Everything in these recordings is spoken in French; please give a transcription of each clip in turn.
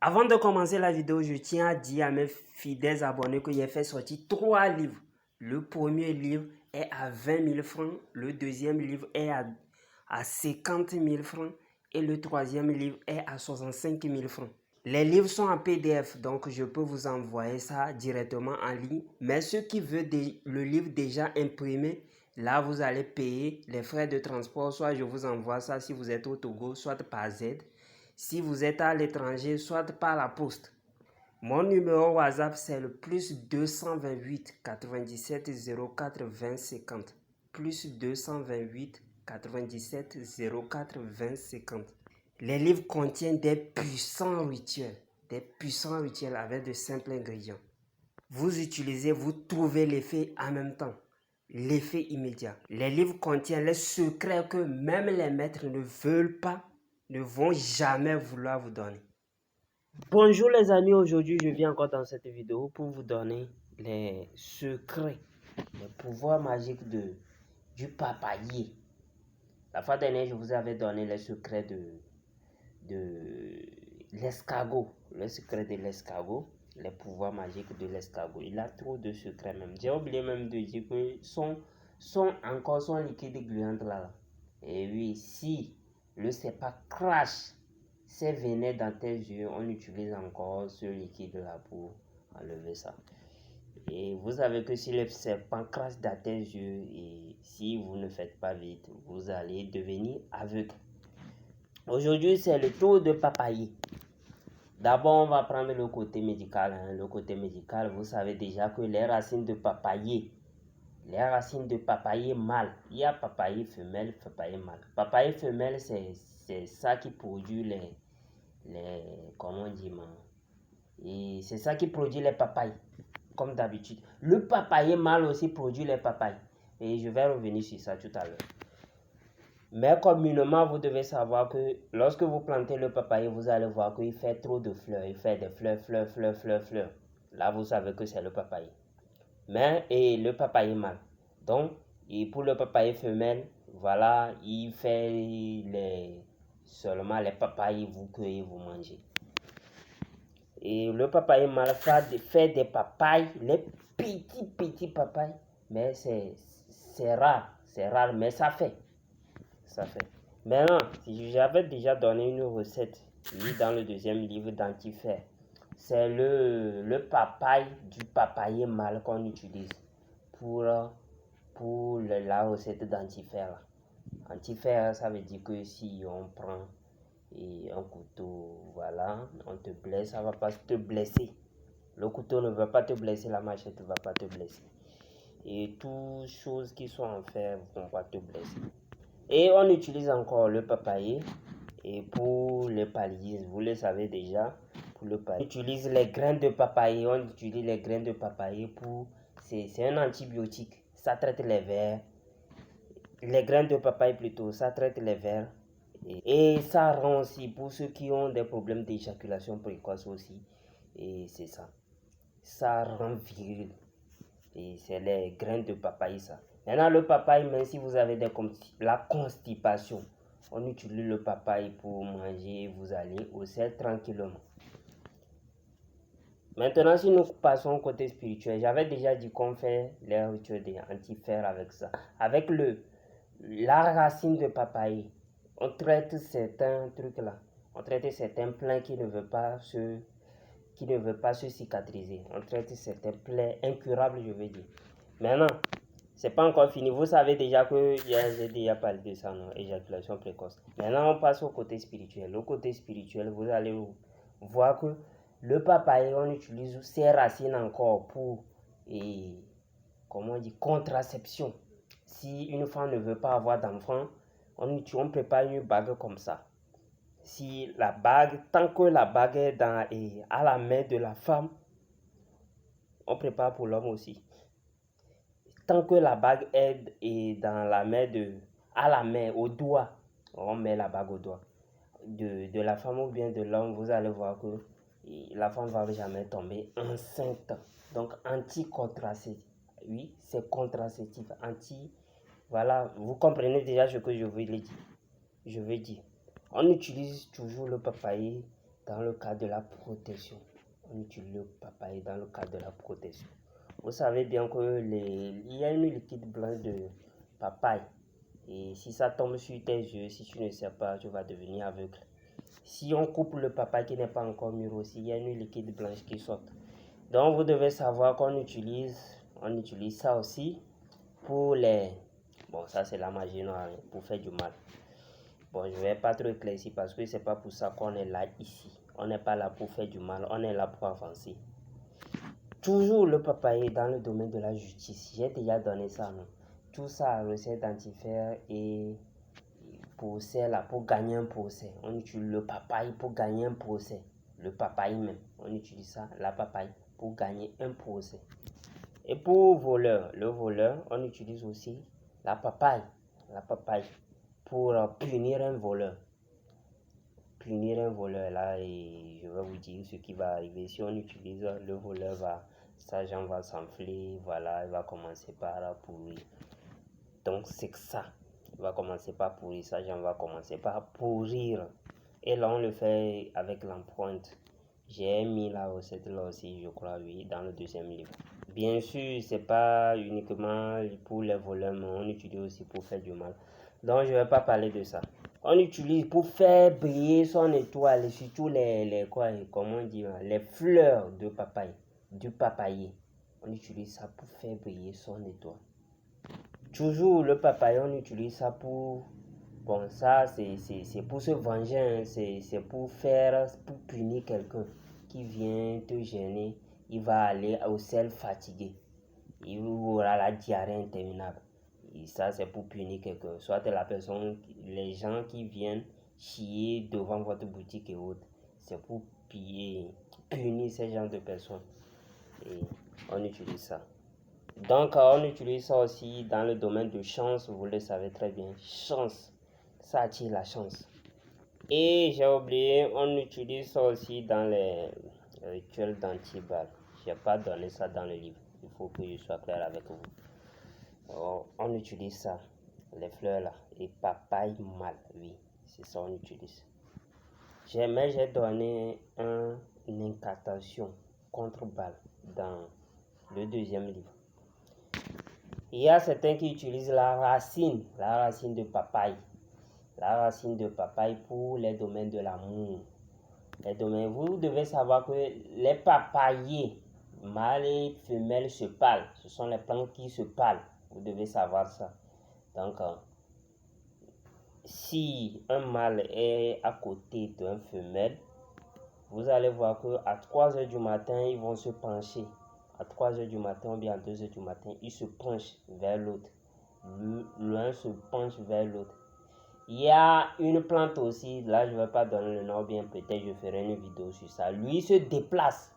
Avant de commencer la vidéo, je tiens à dire à mes fidèles abonnés que j'ai fait sortir 3 livres. Le premier livre est à 20 000 francs, le deuxième livre est à 50 000 francs et le troisième livre est à 65 000 francs. Les livres sont en PDF, donc je peux vous envoyer ça directement en ligne. Mais ceux qui veulent le livre déjà imprimé, là vous allez payer les frais de transport. Soit je vous envoie ça si vous êtes au Togo, soit par Z. Si vous êtes à l'étranger, soit par la poste. Mon numéro WhatsApp, c'est le plus 228 97 04 20 50. Plus 228 97 04 20 50. Les livres contiennent des puissants rituels avec de simples ingrédients. Vous utilisez, vous trouvez l'effet en même temps, l'effet immédiat. Les livres contiennent les secrets que même les maîtres ne veulent pas, ne vont jamais vouloir vous donner. Bonjour les amis, aujourd'hui je viens encore dans cette vidéo pour vous donner les secrets, les pouvoirs magiques du papayer. La fois dernière, je vous avais donné les secrets de l'escargot, le secret de l'escargot, les pouvoirs magiques de l'escargot. Il a trop de secrets même. J'ai oublié même de dire que son liquide gluant là. Et oui, si le serpent crache ses venin dans tes yeux, on utilise encore ce liquide là pour enlever ça. Et vous savez que si le serpent crache dans tes yeux et si vous ne faites pas vite, vous allez devenir aveugle. Aujourd'hui, c'est le tour de papayer. D'abord, on va prendre le côté médical. Le côté médical, vous savez déjà que les racines de papayer mâle, il y a papayer femelle, papayer mâle. Papayer femelle, c'est ça qui produit comment on dit, et c'est ça qui produit les papayes, comme d'habitude. Le papayer mâle aussi produit les papayes. Et je vais revenir sur ça tout à l'heure. Mais communément, vous devez savoir que lorsque vous plantez le papayer, vous allez voir qu'il fait trop de fleurs. Il fait des fleurs. Là, vous savez que c'est le papayer. Mais, et le papayer mâle. Donc, et pour le papayer femelle, voilà, il fait seulement les papayes, vous cueillez, vous mangez. Et le papayer mâle fait des papayes, les petits papayes. Mais c'est rare, mais ça fait. Maintenant, j'avais déjà donné une recette dans le deuxième livre d'Antifer. C'est le papaye du papayer mâle qu'on utilise pour la recette d'Antifer. Antifer, ça veut dire que si on prend un couteau, voilà, on te blesse, ça ne va pas te blesser. Le couteau ne va pas te blesser, la machette ne va pas te blesser. Et toutes choses qui sont en fer ne vont pas te blesser. Et on utilise encore le papayer et pour le paludisme, vous le savez déjà, pour le paludisme. On utilise les graines de papayer, c'est un antibiotique, ça traite les vers, les graines de papaye plutôt, ça traite les vers. Et ça rend aussi, pour ceux qui ont des problèmes d'éjaculation précoce aussi, et c'est ça. Ça rend viril. Et c'est les graines de papaye ça. Maintenant le papaye, même si vous avez la constipation, on utilise le papaye pour manger, vous allez au sel tranquillement. Maintenant si nous passons au côté spirituel, j'avais déjà dit qu'on fait les rituels d'antifer avec ça. Avec la racine de papaye, on traite certains trucs là. On traite certains plaies qui ne veulent pas se cicatriser. On traite certains plaies incurables, je veux dire. Maintenant, c'est pas encore fini. Vous savez déjà que j'ai déjà parlé de ça, non? Éjaculation précoce. Maintenant, on passe au côté spirituel. Au côté spirituel, vous allez voir que le papaye, on utilise ses racines encore pour, comment on dit, contraception. Si une femme ne veut pas avoir d'enfant, on prépare une bague comme ça. Si la bague, tant que la bague est à la main de la femme, on prépare pour l'homme aussi. Tant que la bague est dans la main à la main, au doigt, on met la bague au doigt de la femme ou bien de l'homme, vous allez voir que la femme ne va jamais tomber enceinte. Donc anti-contraceptif, oui, c'est contraceptif, voilà, vous comprenez déjà ce que je veux dire. On utilise toujours le papayer dans le cadre de la protection. On utilise le papaye dans le cadre de la protection. Vous savez bien que il y a une liquide blanche de papaye. Et si ça tombe sur tes yeux, si tu ne sais pas, tu vas devenir aveugle. Si on coupe le papaye qui n'est pas encore mûr aussi, il y a une liquide blanche qui sort. Donc vous devez savoir qu'on utilise ça aussi pour les... Bon, ça c'est la magie noire, pour faire du mal. Bon, je ne vais pas trop éclaircir parce que c'est pas pour ça qu'on est là ici. On n'est pas là pour faire du mal, on est là pour avancer. Toujours le papaye dans le domaine de la justice. J'ai déjà donné ça, non? Tout ça, recette dentifrice et procès là, pour gagner un procès. On utilise le papaye pour gagner un procès. Le papaye même, on utilise ça, la papaye, pour gagner un procès. Et pour voleur, le voleur, on utilise aussi la papaye pour punir un voleur. Punir un voleur là, et je vais vous dire ce qui va arriver. Si on utilise le voleur, sa jambe va s'enfler, voilà, il va commencer par pourrir. Donc c'est ça, il va commencer par pourrir, sa jambe va commencer par pourrir. Et là on le fait avec l'empreinte. J'ai mis la recette là aussi, je crois, oui, dans le deuxième livre. Bien sûr, c'est pas uniquement pour les voleurs, mais on utilise aussi pour faire du mal. Donc je vais pas parler de ça. On utilise pour faire briller son étoile, et surtout les fleurs de papaye, du papayer. On utilise ça pour faire briller son étoile. Toujours le papaye, on utilise ça pour... Bon, ça c'est pour se venger, hein. C'est pour punir quelqu'un qui vient te gêner. Il va aller au sel fatigué. Il aura la diarrhée interminable. Et ça, c'est pour punir quelqu'un. Soit la personne, les gens qui viennent chier devant votre boutique et autres. C'est pour punir ces gens de personnes. Et on utilise ça. Donc, on utilise ça aussi dans le domaine de chance. Vous le savez très bien. Chance. Ça attire la chance. Et j'ai oublié, on utilise ça aussi dans les rituels d'anti-balle. Je n'ai pas donné ça dans le livre. Il faut que je sois clair avec vous. Oh, on utilise ça, les fleurs là, et papaye mal, oui, c'est ça on utilise. J'ai donné une incantation contre balle dans le deuxième livre. Il y a certains qui utilisent la racine de papaye. La racine de papaye pour les domaines de l'amour. Vous devez savoir que les papayers, mâles et femelles, se parlent. Ce sont les plantes qui se parlent. Vous devez savoir ça. Donc, si un mâle est à côté d'un femelle, vous allez voir qu'à 3 heures du matin, ils vont se pencher. À 3 heures du matin ou bien à 2 heures du matin, ils se penchent vers l'autre. L'un se penche vers l'autre. Il y a une plante aussi, là je ne vais pas donner le nom, bien peut-être je ferai une vidéo sur ça. Lui il se déplace.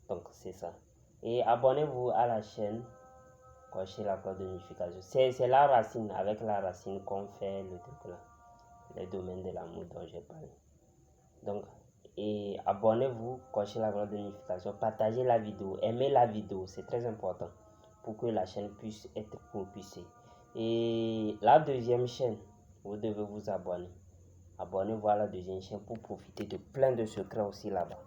Donc c'est ça. Et abonnez-vous à la chaîne, cochez la cloche de notification. C'est la racine, avec la racine qu'on fait le truc là. Les domaines de l'amour dont j'ai parlé. Donc, et abonnez-vous, cochez la cloche de notification, partagez la vidéo, aimez la vidéo, c'est très important pour que la chaîne puisse être propulsée. Et la deuxième chaîne, vous devez vous abonner. Abonnez-vous à la deuxième chaîne pour profiter de plein de secrets aussi là-bas.